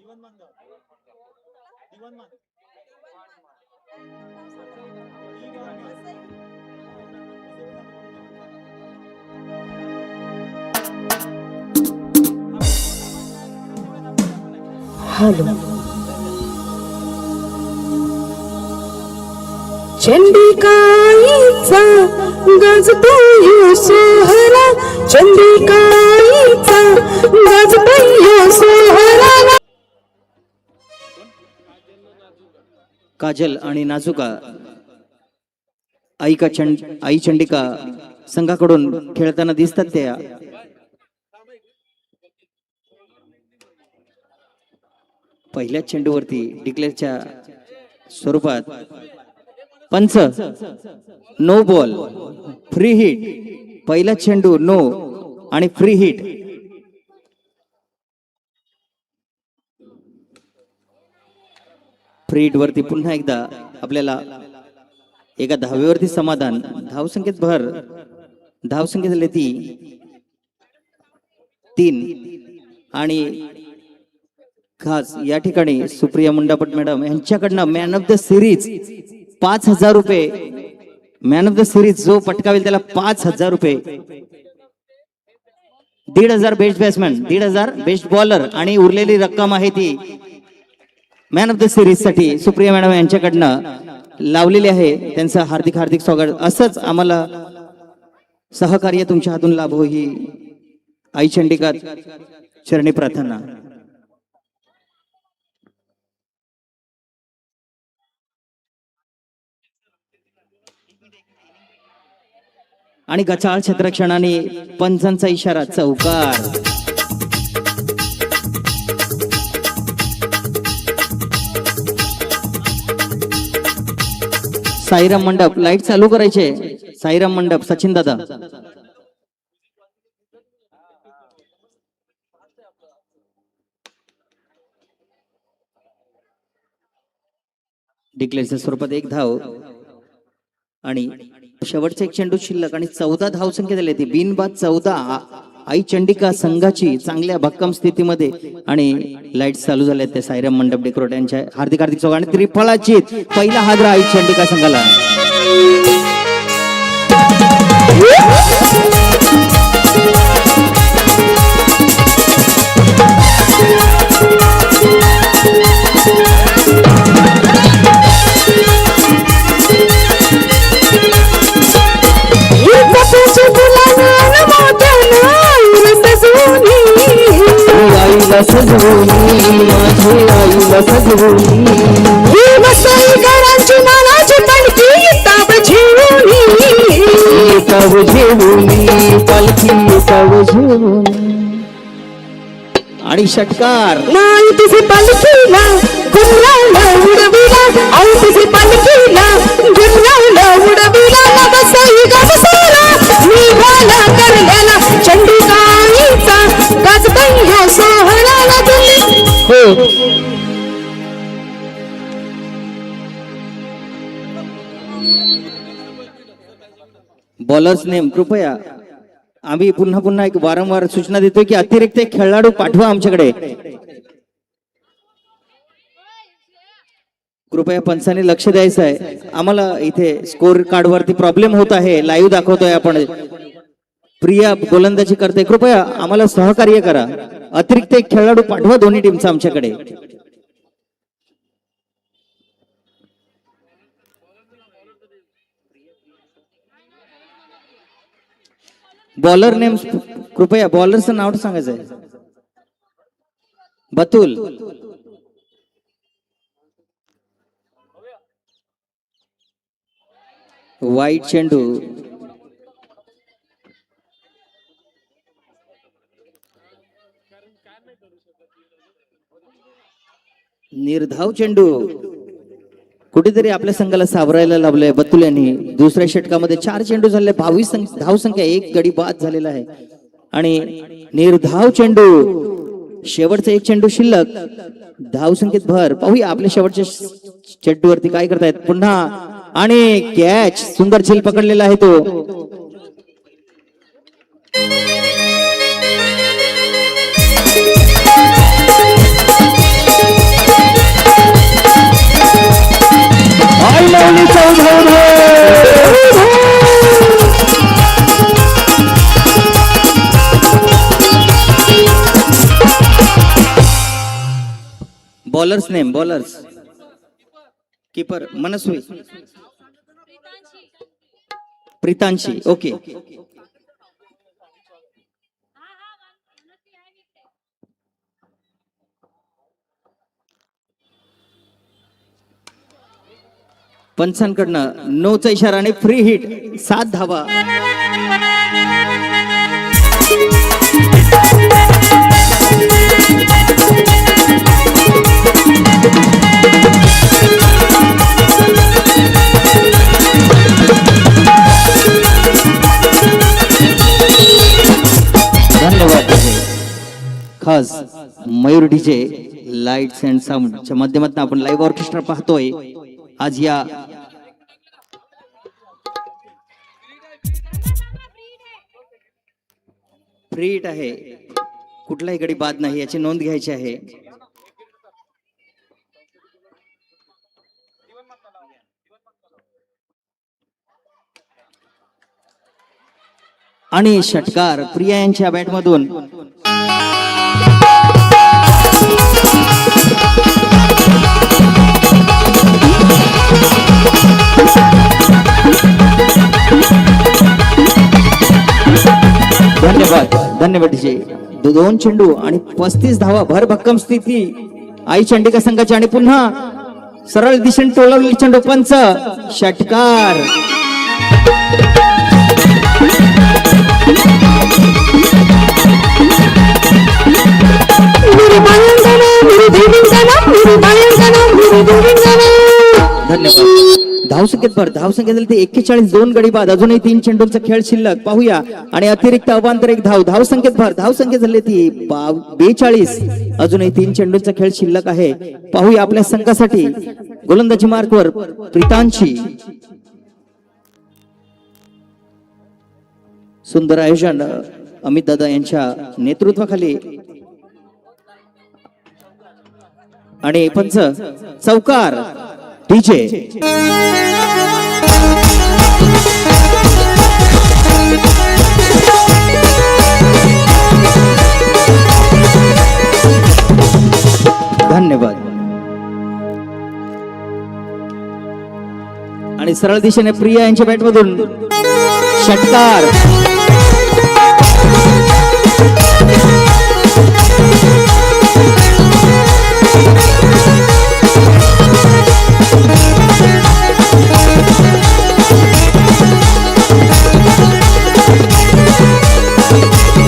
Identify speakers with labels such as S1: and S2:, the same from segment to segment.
S1: Hello चंडिकाईचा गजबयो Sohra, चंडिकाईचा गजबयो Sohra.
S2: Kajal आणि नाजुका आई चंडिका संघाकडून खेळताना दिसतात. त्या पहिल्या चेंडूवरती डिक्लेअरच्या स्वरूपात पंच नो बॉल, फ्री हिट. पहिला चेंडू नो आणि फ्री हिट. फ्री हिट वरती पुन्हा एकदा आपल्याला एका धावेवरती समाधान. धावसंख्येत भर, धावसंख्या झाली ती 3. आणि खास या ठिकाणी सुप्रिया मुंडापट मॅडम यांच्याकडनं मॅन ऑफ द सिरीज 5,000 रुपये. मॅन ऑफ द सिरीज जो पटकावेल त्याला 5,000 रुपये. 1,500 बेस्ट बॅट्समॅन, 1,500 बेस्ट बॉलर आणि उरलेली रक्कम आहे ती मॅन ऑफ द सिरीज साठी सुप्रिया मॅडम यांच्याकडनं लावलेली आहे. त्यांचं हार्दिक हार्दिक स्वागत. असंच आम्हाला सहकार्य तुमच्या हातून लाभो ही आई चंडिका चरणी प्रार्थना. आणि गचाळ क्षेत्रक्षणाने पंचांचा इशारा, चौकार. साईराम मंडप लाईट चालू करायचे. साईराम मंडप सचिन दादा. डिक्लेअरच्या स्वरूपात 1 धाव आणि शेवटचा एक चेंडू शिल्लक आणि 14 धावसंख्या झाली ती बिनबाद 14. आई चंडिका संघाची चांगल्या भक्कम स्थितीमध्ये आणि लाईट चालू झाल्या त्या साईराम मंडप डेकोरेट यांच्या हार्दिक हार्दिक स्वागत. आणि त्रिफळाची पहिला हादरा आई चंडिका संघाला. आईला सजवली माझे आईला सजवली ही वसई घरांची मानाची पालखी ताब झेवली ताब झेवली पालखी ताब झेवली. आणि षटकार. नाही तुझी पालखीला गुंडाळला उडविला, आई तुझी पालखीला गुंडाळला उडविला. वसई गवसाला निघाला करलेला चंडिकाईचा गजबयो सोहळा दिल्ली. हो बॉलर्स नेम कृपया. आम्ही पुन्हा पुन्हा एक वारंवार सूचना देतोय की अतिरिक्त एक खेळाडू पाठवा आमच्याकडे. कृपया पंचांनी लक्ष द्यायचं आहे. आम्हाला इथे स्कोर कार्ड वरती प्रॉब्लेम होत आहे. लाईव्ह दाखवतोय आपण. प्रिया गोलंदाजी करते. कृपया आम्हाला सहकार्य करा. अतिरिक्त एक खेळाडू पाठवा दोन्ही टीमचा आमच्याकडे. बॉलर नेम कृपया. बॉलरचं नाव सांगायचंय. बतुल. वाईट चेंडू. निर्धाव चेंडू. कुठेतरी आपल्या संघाला सावरायला लावलंय बतुल यांनी. दुसऱ्या षटकामध्ये 4 चेंडू झाले. 22 धावसंख्या. 1 गडी बाद झालेला आहे. आणि निर्धाव चेंडू. शेवटचा एक चेंडू शिल्लक. धावसंख्येत भर. पाहूया आपल्या शेवटच्या चेंडूवरती काय करतायत. पुन्हा आणि कॅच. सुंदर झेल पकडलेला आहे तो. Bowlers name, bowlers. कीपर मनस्वी, प्रीतांशी. ओके. पंचांकडनं नोचा इशारा आणि फ्री हिट, 7 धावा. धन्यवाद. खास मयूर डीजे लाईट्स अँड साऊंडच्या माध्यमातून आपण लाईव्ह ऑर्केस्ट्रा पाहतोय आज. या फ्री हिट आहे, कुठलाही गडी बाद नाही याची नोंद घ्यायची आहे. आणि षटकार प्रिया यांच्या बॅटमधून. धन्यवाद. धन्यवाद डीजे. 2 चेंडू आणि 35 धावा, भरभक्कम स्थिती आई चंडिका संघाची. आणि पुन्हा सरळ दिशेने टोलवलेली चेंडू, पंच, षटकार. धन्यवाद. धावसंख्येत भर, धावसंख्या झाली ते 41, 2 गडी बाद, अजूनही 3 चेंडूंचा खेळ शिल्लक. पाहूया. आणि अतिरिक्त अवांतर 1 धाव. धावसंख्येत भर, धावसंख्या झाली ती 42, अजूनही 3 चेंडूंचा खेळ शिल्लक आहे. पाहूया आपल्या संघासाठी गोलंदाजी मार्कवर प्रीतांशी. सुंदर आयोजन अमित दादा यांच्या नेतृत्वाखाली. आणि पंच, चौकार डीजे. धन्यवाद. आणि सरळ दिशेने प्रिया यांच्या बॅटमधून षटकार.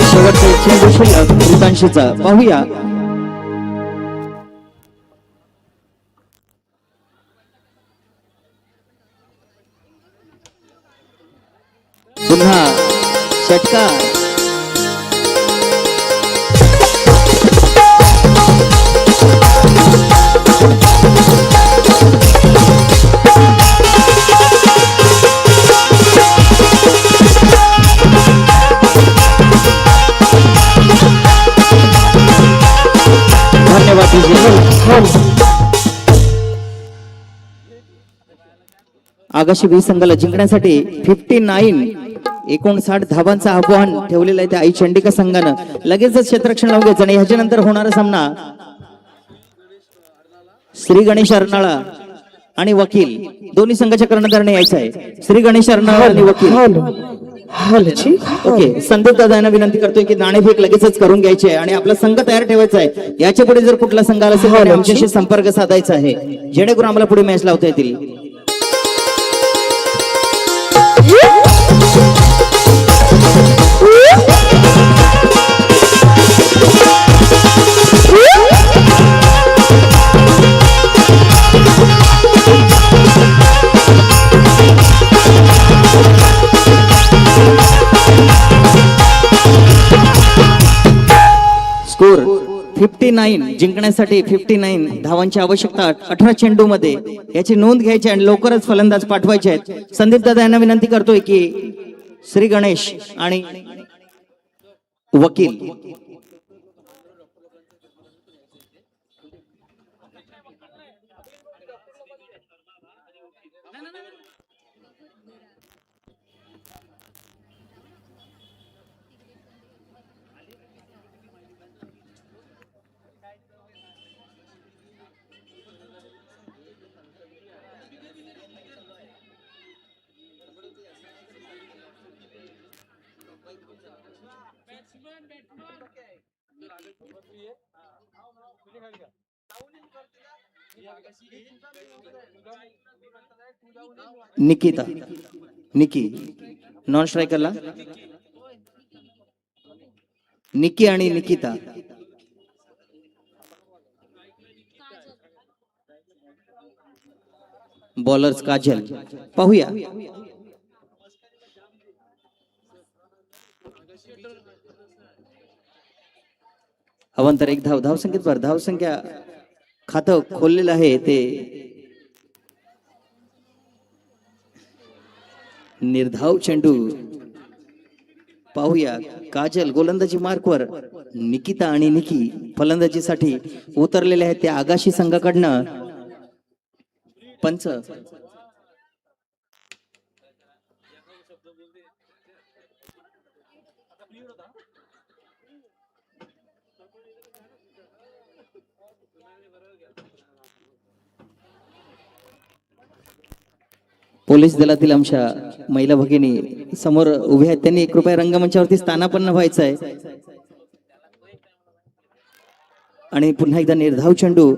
S2: शेवटचा चेंडू शिल्लक प्रीतांशीचा. पाहूया. पुन्हा षटकार. धन्यवाद. आगाशी 20 संघाला जिंकण्यासाठी 59 धावांचं आव्हान ठेवलेलं आहे त्या आई चंडिका संघानं. लगेचच क्षेत्ररक्षण लावून घ्यायचं आणि ह्याच्यानंतर होणारा सामना श्री गणेश अर्नाळा आणि वकील दोन्ही संघाच्या कर्णधाराने यायचं आहे. श्री गणेश अर्नाळा आणि वकील. ओके. संदीप दादा यांना विनंती करतोय की नाणेफेक लगेचच करून घ्यायची आहे आणि आपला संघ तयार ठेवायचा आहे. याच्या पुढे जर कुठला संघ आला असेल तर आमच्याशी संपर्क साधायचा आहे, जेणेकरून आम्हाला पुढे मॅच लावता येतील. स्कोर 59. जिंकण्यासाठी 59 धावांची आवश्यकता 18 चेंडू मध्ये. याची नोंद घ्यायची आणि लवकरच फलंदाज पाठवायचे आहेत. संदीप दादा यांना विनंती करतोय की श्री गणेश आणि वकील निकिता, निकी नॉन स्ट्रायकरला निकी आणि निकिता. बॉलर्स काजल. पाहूया अवंतर एक धाव. धावसंख्येवर धावसंख्या खातं खोललेलं आहे ते निर्धाव चेंडू. पाहूया काजल गोलंदाजी मार्कवर, निकिता आणि निकी फलंदाजीसाठी उतरलेले आहेत त्या आगाशी संघाकडनं. पंच पोलीस दलातील आमच्या महिला भगिनी समोर उभे आहेत. त्यांनी कृपया रंगमंचावरती स्थानापन्न व्हायचं आहे. आणि पुन्हा एकदा निर्धाव चेंडू.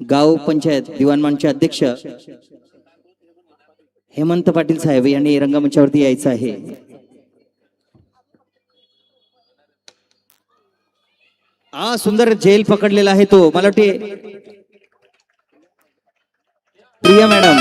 S2: गाव पंचायत दिवाणमानचे अध्यक्ष हेमंत पाटील साहेब यांनी रंगमंचावरती यायचं आहे. सुंदर जेल पकडलेला आहे तो. मला वाटते प्रिया मॅडम.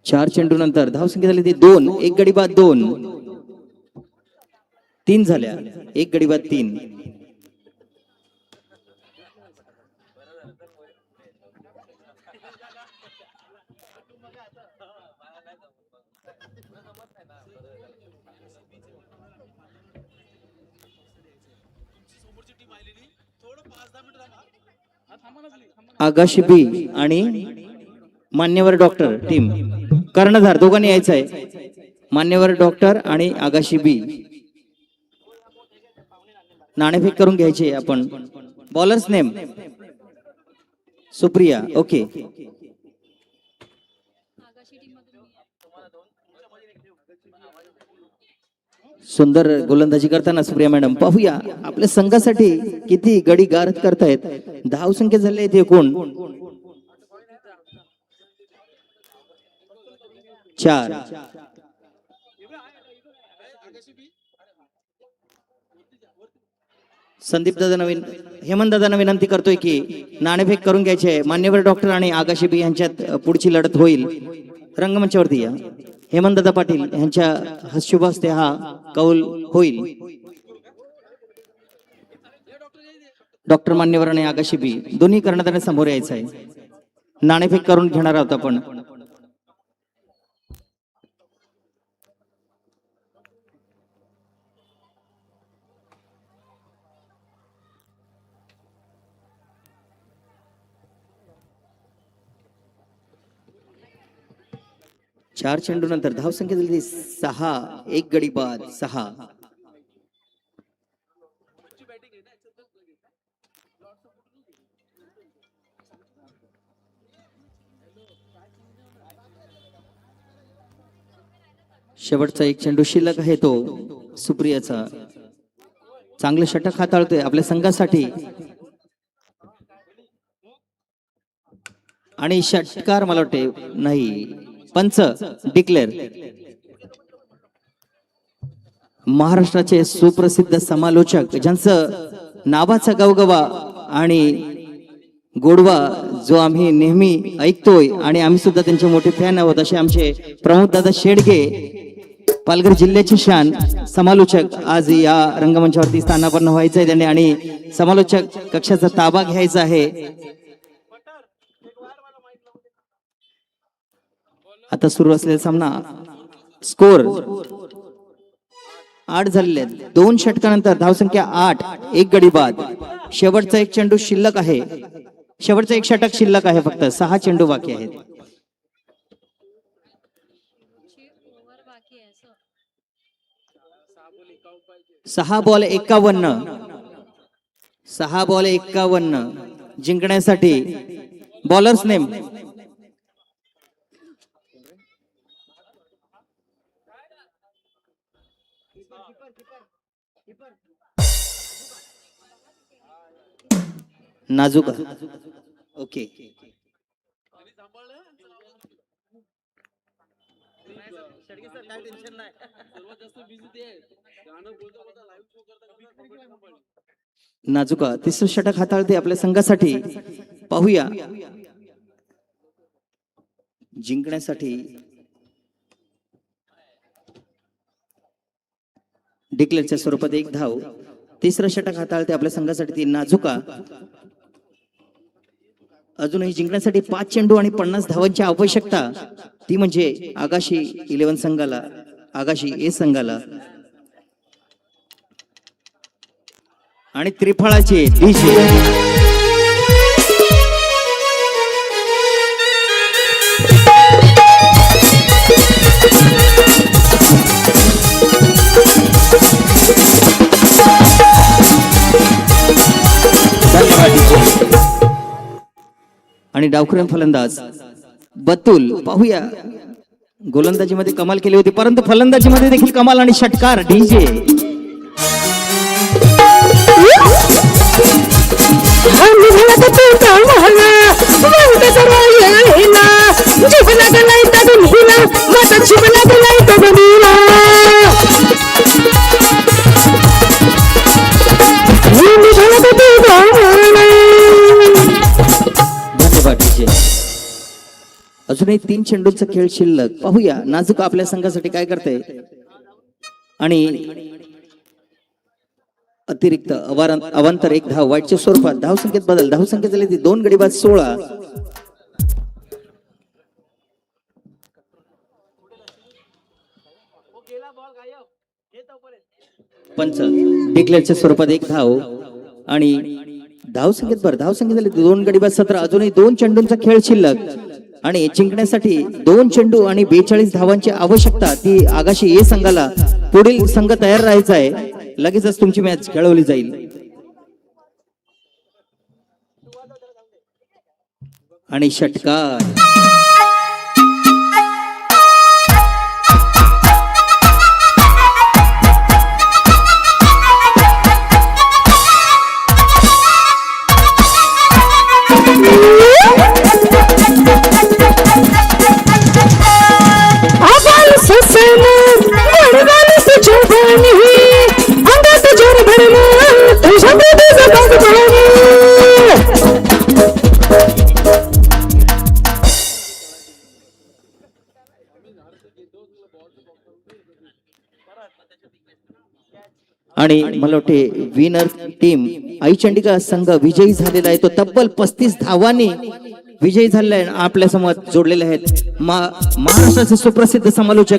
S2: चार चेंडू नंतर धावसंख्या झाली ती 2. एक गडी बाद 2. 3 झाल्या. एक गडी बाद 3. आगाशी बी आणि मान्यवर डॉक्टर टीम कर्णधार दोघांनी यायचं आहे. मान्यवर डॉक्टर आणि आगाशी बी नाणेफेक करून घ्यायचे आपण. Bowlers name Supriya. ओके. सुंदर गोलंदाजी करताना सुप्रिया मॅडम. पाहूया आपल्या संघासाठी किती गडी गारद करतायत. धाव संख्या झाले आहेत एकूण 4. संदीप दादा नवीन हेमंत दादा विनंती करतोय की नाणेफेक करून घ्यायचे. मान्यवर डॉक्टर आणि आगाशी बी यांच्यात पुढची लढत होईल. रंगमंचावरती या. हेमंत दादा पाटील यांच्या शुभ हस्ते हा कौल होईल. डॉक्टर मान्यवर आणि आगाशी बी दोन्ही कर्णधारांना समोर यायचं आहे. नाणेफेक करून घेणार आहोत आपण. चार चेंडू नंतर धावसंख्या झाली 6. एक गडी बाद 6. शेवटचा एक चेंडू शिल्लक आहे तो सुप्रियाचा. चांगले षटक हाताळतोय आपल्या संघासाठी आणि षटकार मला वाटते नाही. पंच डिक्लेअर. महाराष्ट्राचे सुप्रसिद्ध समालोचक ज्यांचं नावाचा गवगवा आणि गोडवा जो आम्ही नेहमी ऐकतोय आणि आम्ही सुद्धा त्यांचे मोठे फॅन आहोत असे आमचे प्रमोद दादा शेडगे, पालघर जिल्ह्याचे शान समालोचक आज या रंगमंचावरती स्थानापन्न व्हायचं आहे त्यांनी आणि समालोचक कक्षाचा ताबा घ्यायचा आहे. आता सुरू असलेला सामना स्कोर 8 झालेले आहेत. 2 षटकानंतर धावसंख्या 8, 1 गडी बाद. शेवटचा एक चेंडू शिल्लक आहे. शेवटचा एक षटक शिल्लक आहे. फक्त 6 चेंडू बाकी आहेत. 6 बॉल 51. 6 बॉल 51 जिंकण्यासाठी बॉलर्स नेम नाजुका. ओके, नाजुका तिसरं षटक हाताळते आपल्या संघासाठी. पाहूया जिंकण्यासाठी डिक्लेअरच्या स्वरूपात 1 धाव. तिसरं षटक हाताळते आपल्या संघासाठी ती नाजुका. अजूनही जिंकण्यासाठी 5 चेंडू आणि 50 धावांची आवश्यकता. ती म्हणजे आगाशी 11 संघाला, आगाशी ए संघाला. आणि त्रिफळाचे डीजे आणि डावखुरी फलंदाज बतुल. पाहूया गोलंदाजीमध्ये कमाल केली होती परंतु फलंदाजीमध्ये देखील कमाल आणि षटकार डीजे. अजूनही 3 चेंडूंचा खेळ शिल्लक. पाहूया नाजुका आपल्या संघासाठी काय करते. आणि अतिरिक्त अवांतर 1 धाव. वाईटच्या स्वरूपात धावसंख्येत बदल. धावसंख्या झाली ती 2 गडी बाद 16. पंच डिक्लेअरच्या स्वरूपात 1 धाव. आणि धावसंख्येत झाली 2 गडी बाद 17. अजूनही 2 चेंडूंचा खेळ शिल्लक आणि जिंकण्यासाठी 2 चेंडू आणि 42 धावांची आवश्यकता. ती आगाशी ए संघाला. पुढील संघ तयार राहायचा आहे. लगेचच तुमची मॅच खेळवली जाईल. आणि षटकार आणि मला वाटते विनर टीम आई चंडिका संघ विजयी झालेला आहे. तो तब्बल 35 धावांनी विजयी झालेला आहे. आपल्या समोर जोडलेले आहेत महाराष्ट्राचे सुप्रसिद्ध समालोचक